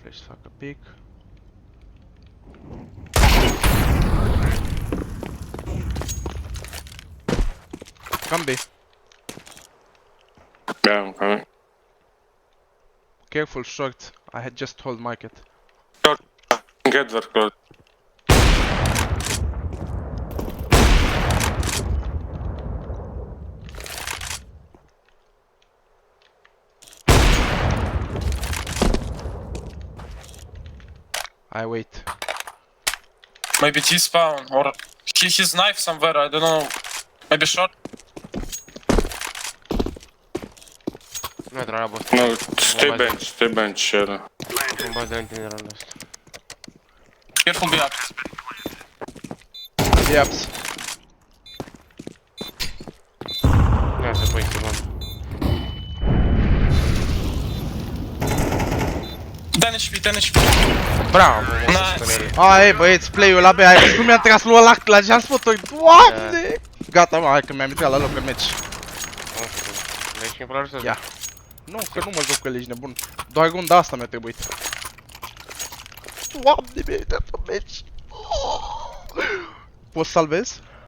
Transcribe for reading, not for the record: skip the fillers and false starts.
flash să facă pic. Come B. Yeah, I'm coming. Careful short. I had just told market. Get there, close. I wait. Maybe T-spawn or his knife somewhere, I don't know. Maybe short. Nu e treaba asta. No, stay bench, era. Un baz de întindere în ăsta. Careful be up. Yaps. Ia să pui să văd. 10 HP, 10 HP. Bravo. Nice. Hai băieți, play-ul la B, hai văzut cum mi-a tras lui ăla la jump-spot-uri. Doamne! Gata mă, hai că mi-am intrat la loc în match. Deci e probabil să... Ia. Nu, că nu mă joc că ești nebun. Doar runda asta mi-a trebuit. Doamne, mi-a intrat în match. Poți să salvez?